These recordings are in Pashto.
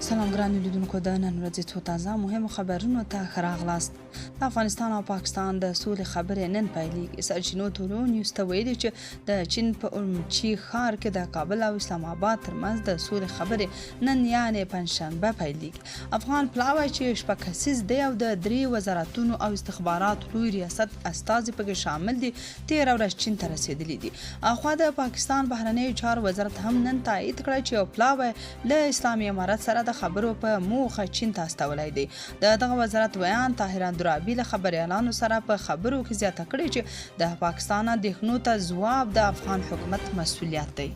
سلام ګرانو لیدونکو، د نن ورځې څو تازه مهمو خبرونو ته ښه راغلاست. د افغانستان او پاکستان د سولې خبرې نن پیلېږي. سرچینو ټولو نیوز ته ویلي چې د چین په اورمچي ښار کې د کابل او اسلام آباد ترمنځ د سولې خبرې نن یعنې پنجشنبه پیلېږي. افغان پلاوی چې شپږ کسیز دی او د 3 وزارتونو او استخباراتو لوی ریاست استازي پکې شامل دي، تېره ورځ چین ته رسېدلي دي. اخوا د پاکستان بهرنیو چارو وزارت هم نن تایید کړی چې یو پلاوی له اسلامي امارت سره د خبرو په موخه چین ته استولی دی. د دغه وزارت ویان طاهر اندرابي له خبریالانو سره په خبرو کې زیاته کړې چې د پاکستان اندېښنو ته ځواب د افغان حکومت مسؤلیت دی.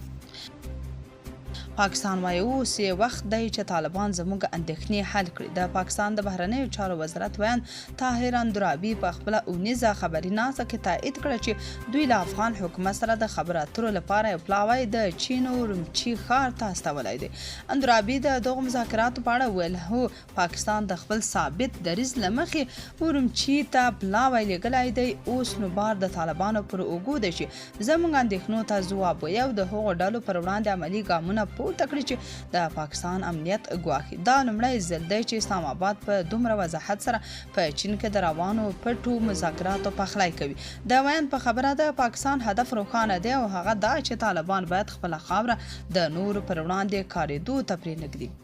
پاکستان وایي اوس یې وخت دی چې طالبان زموږ اندېښنې حل کړي. د پاکستان د بهرنیو چارو وزارت ویان طاهر اندرابي په خپله اونیزه خبري ناسته کې تایید کړه چې دوی له افغان حکومت سره د خبرو اترو لپاره یو پلاوی د چین اورمچي ښار ته استولی دی. اندرابي د دغو مذاکراتو په اړه ویل، هو پاکستان د خپل ثابت دریځ له مخې اورمچي ته پلاوی لیږلی دی. اوس نو بار د طالبانو پر اوږو دی چې زموږ اندېښنو ته ځواب وایي او د هغو ډلو پر وړاندې عملي ګامونه پورته کړي چې د پاکستان امنیت ګواښي. دا لومړی ځل دی چې اسلام آباد په دومره وضاحت سره په چین کې د روانو پټو مذاکراتو پخلی کوي. د ویان په خبره د پاکستان هدف روښانه دی او هغه دا چې طالبان باید خپله خاوره د نورو پر وړاندې کارېدو ته پرېنږدي.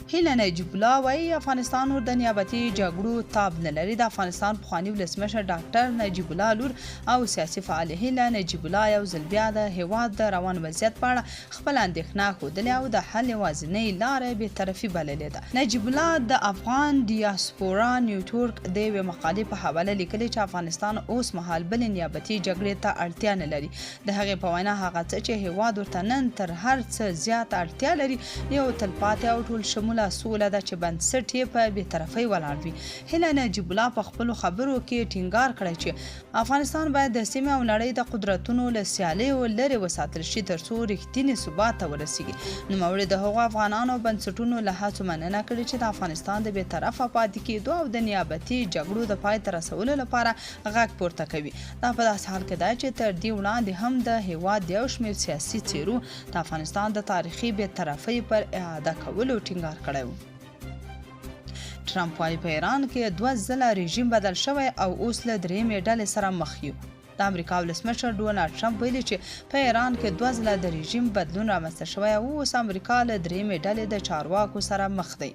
هیله نجیب الله وایي افغانستان نور د نیابتي جګړو تاب نه لري. د افغانستان پخواني ولسمشر ډاکټر نجیب الله لور او سیاسي فعال هیله نجیب الله یو ځل بیا د هیواد د روان وضعیت په اړه خپل اندېښنه ښودلې او د حل یوازینۍ لاره بېطرفي بللې ده. نجیب الله د افغان ډیاسپورا نیوټورک د یوې مقالې په حواله لیکلي چې افغانستان اوس مهال بلې نیابتي جګړې ته اړتیا نه لري. د هغې په وینا هغه څه چې هیواد ورته نن تر هر څه زیاته اړتیا لري یو تلپاتې او ټول شموله سوله ده چې بنسټ یې په بېطرفۍ ولاړ وي. هیله نجیب الله په خپلو خبرو کې ټینګار کړی چې افغانستان باید د سیمې او نړۍ د قدرتونو له سیالیو لرې وساتل شي ترڅو رښتینې ثبات ته ورسیږي. نوموړي د هغو افغانانو بنسټونو له هڅو مننه کړې چې د افغانستان د بېطرفه پاتې کېدو او د نیابتي جګړو د پای ته رسولو لپاره غږ پورته کوي. دا په داسې حال کې ده چې تر دې وړاندې هم د هیواد یو شمېر سیاسي څېرو د افغانستان د تاریخي بېطرفۍ پر اعاده کولو ټینګار کړی و. ټرمپ وایي په ایران کې 2 ځله رژیم بدل شوی او اوس له 3مې ډلې سره مخ یو. د امریکا ولسمشر ډونالډ ټرمپ ویلي چې په ایران کې 2 ځله د رژیم بدلون رامنځته شوی او اوس امریکا له 3مې ډلې د چارواکو سره مخ دی.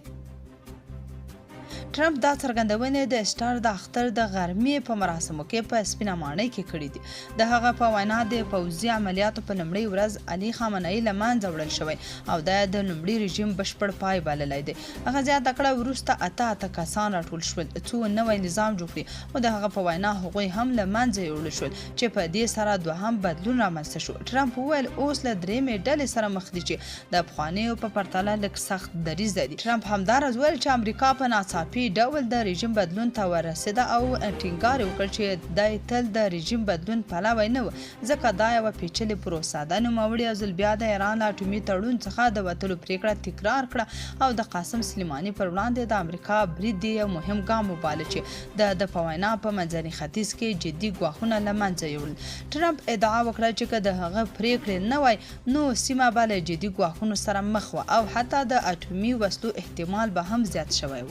ټرمپ دا څرګندونې د اسټر د اختر د غرمې په مراسمو کې په سپینه ماڼۍ کې کړي دي. د هغه په وینا د پوځي عملیاتو په لومړۍ ورځ علي خامنه‌ای له منځه وړل شوی او دا د لومړي رژیم بشپړ پای بللی دی. هغه زیاته کړه وروسته اته کسان راټول شول څو نوی نظام جوړ کړي او د هغه په وینا هغوی هم له منځه یوړل شول چې په دې سره دوهم بدلون رامنځته شو. ټرمپ وویل اوس له 3مې ډلې سره مخ دي چې د پخوانیو په پرتله لږ سخت دریځ لري. ټرمپ همداراز وویل چې امریکا په ناڅاپي ډول د رژیم بدلون ته ورسېده او ټینګار وکړ چې دی تل د رژیم بدلون پلوی نه و ځکه دا یوه پیچلې پروسه ده. نوموړي یو ځل بیا د ایران له اټومي تړون څخه د وتلو پرېکړه تکرار کړه او د قاسم سلیماني پر وړاندې د امریکا برید یې یو مهم ګام وباله چې د په وینا په منځني ختیځ کې جدي ګواښونه له منځه یوړل. ټرمپ ادعا وکړه چې که د هغه پرېکړې نه وای نو سیمه به له جدي ګواښونو سره مخ وه او حتی د اټومي وسلو احتمال به هم زیات شوی و.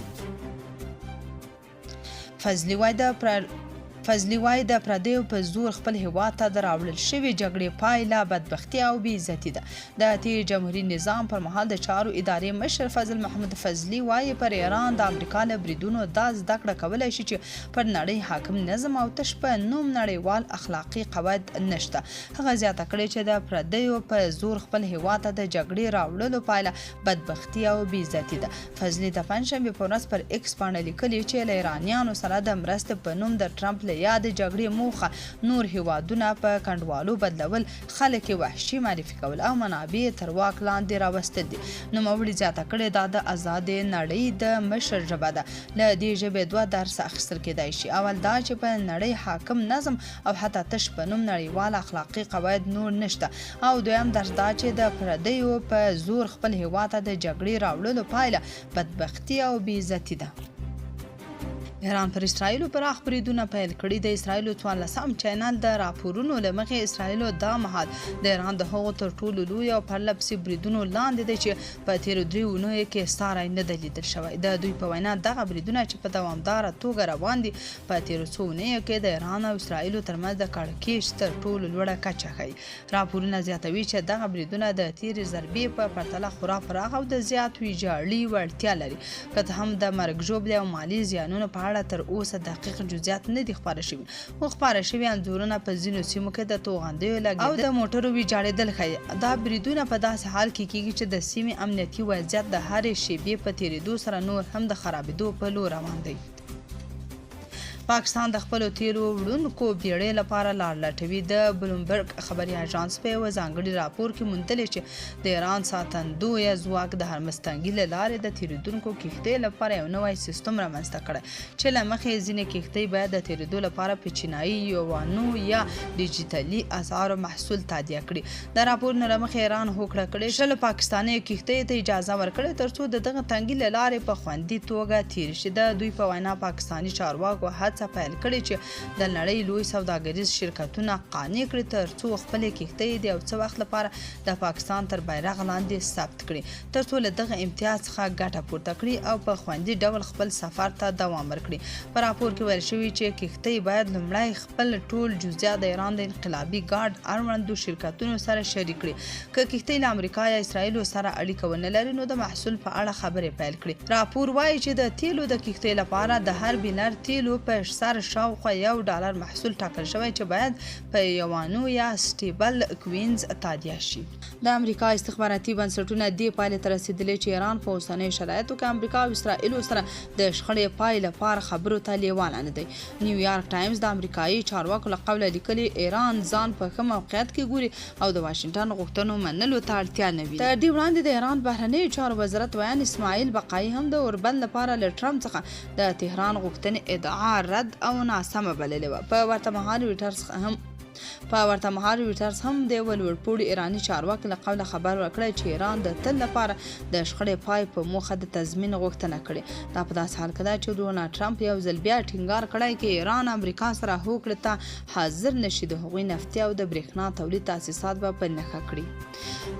فضلي وایي د پردیو په زور خپل هیواد ته د راوړل شوې جګړې پایله بدبختي او بېعزتي ده. د تیر جمهوري نظام پر مهال د چارو ادارې مشر فضل محمود فضلي وایي پر ایران د امریکا له بریدونو دا زده کړه کولی شي چې پر نړۍ حاکم نظم او تش په نوم نړیوال اخلاقي قواعد نشته. هغه زیاته کړې چې د پردیو په زور خپل هیواد ته د جګړې راوړلو پایله بدبختي او بېعزتي ده. فضلي د پنجشنبې په ورځ پر ایکس باندې لیکلي چې له ایرانیانو سره د مرستې په نوم د ټرمپ له یا د جګړې موخه نور هیوادونه په کنډوالو بدلول، خلک یې وحشي معرفي کول او منابع تر واک لاندې راوستل دي. نوموړي زیاته کړې دا د ازادې نړۍ د مشر ژبه ده. له دې ژبې 2 درس اخیستل کېدای شي. اول دا چې په نړۍ حاکم نظم او حتی تش په نوم نړیوال اخلاقي قواعد نور نشته او دویم درس دا چې د پردیو په زور خپل هیواد ته د جګړې راوړلو پایله بدبختي او بېعزتي ده. ایران پر اسرائیل پراخ بریدونه پیل کړي. د اسرائیل 14 چینل د راپورونو له مخې اسرائیل دا مهال د ایران د هغو تر ټولو لوی او پرله پسې بریدونو لاندې دی چې په تیرو 3 اونیو کې ساری نه دی لیدل شوی. د دوی په وینا دغه بریدونه چې په دوامداره توګه روان دي په تیرو څو اونیو کې د ایران او اسرائیل ترمنځ د کړکېچ تر ټولو لوړه کچه ښیي. راپورونه زیاتوي چې دغه بریدونه د تیرې ضربې په پرتله خورا پراخ او د زیات ویجاړي وړتیا لري. که هم د مرګ ژوبلې او مالي زیانونو په اړه تر اوسه دقیق جزئیات نه دي خپاره شوي. خو خپاره شوي انځورونه په ځینو سیمو کې د توغندیو لګېدل او د موټرو ویجاړېدل ښیي. دا بریدونه په داسې حال کې کیږي چې د سیمې امنیتي وضعیت د هرې شیبې په تیرېدو سره نور هم د خرابېدو په لور روان دی. پاکستان د خپلو تیلو وړونکو بیړۍ لپاره لار لټوي. د بلومبرګ خبري اژانس په یوه ځانګړي راپور کې موندلې چې د ایران ساتندویه ځواک د هرمستنګي له لارې د تیریدونکو کښتۍ لپاره یو نوی سیستم رامنځته کړی چې له مخې ځینې کښتۍ باید د تیریدو لپاره په چینایي یوانو یا ډیجیټلي اسعارو محصول تادیه کړي. د راپورونو له مخې ایران هوکړه کړې چې له پاکستاني کښتۍ ته اجازه ورکړي تر څو د دغه تنګي له لارې په خوندي توګه تیر شي. د دوی په وینا پاکستاني چارواکو پیل کړي چې د نړۍ لوی سوداګریز شرکتونه قانع کړي تر څو خپلې کښتۍ د یو څه وخت لپاره د پاکستان تر بیرغ لاندې ثبت کړي تر څو له دغه امتیاز څخه ګټه پورته کړي او په خوندي ډول خپل سفر ته دوام ورکړي. په راپور کې ویل شوي چې کښتۍ باید لومړی خپل ټول جزئیات د ایران د انقلابي ګارد اړوندو شرکتونو سره شریک کړي. که کښتۍ له امریکا یا اسرائیلو سره اړیکه ونه لري نو د محصول په اړه خبرې پیل کړي. راپور وایي چې د تیلو د کښتۍ لپاره د هر بیلر تیلو په سر شاوخوا $1 محصول ټاکل شوی چې باید په یوانو یا سټیبل کوینز تادیه شي. د امریکا استخباراتي بنسټونه دې پایلې ته رسېدلي چې ایران په اوسنیو شرایطو کې امریکا او اسرائیلو سره د شخړې پای لپاره خبرو ته لیواله نه دی. نیویارک ټایمز د امریکایي چارواکو له قوله لیکلي ایران ځان په ښه موقعیت کې ګوري او د واشنګټن غوښتنو منلو ته اړتیا نه وي. تر دې وړاندې د ایران بهرنیو چارو وزارت ویان اسماعیل بقایي هم د اوربند لپاره له ټرمپ څخه د تهران غوښتنې ادعا رد او ناسمه بللې وه. په ورته مهال رویټرز هم د یوه لوړپوړي ایراني چارواکي له قوله خبر ورکړی چې ایران د تل لپاره د شخړې پای په موخه د تضمین غوښتنه کړې. دا په داسې حال کې ده چې ډونالډ ټرمپ یو ځل بیا ټینګار کړی چې ایران امریکا سره هوکړې ته حاضر نشي. د هغوی نفتي او د برېښنا تولید تاسیسات به په نښه کړي.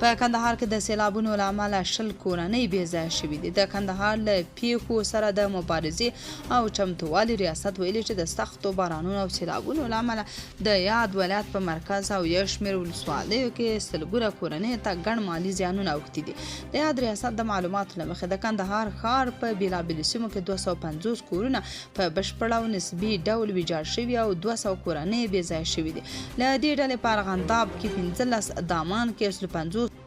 په کندهار کې د سیلابونو له امله 20 کورنۍ بې ځایه شوي دي. د کندهار له پیښو سره د مبارزې او چمتووالي ریاست ویلي چې د سختو بارانونو او سیلابونو له امله د یاد ولایت په مرکز او یو شمېر ولسوالیو کې سلګونه کورنۍ ته ګڼ مالي زیانونه اوښتي دي. د یاد ریاست د معلوماتو له مخې د کندهار ښار په بېلابېلو سیمو کې 250 کورونه په بشپړ او نسبي ډول ویجاړ شوي او 200 کورنۍ بې ځایه شوي دي. له دې ډلې په ارغنداب کې 15، دامان کې 150،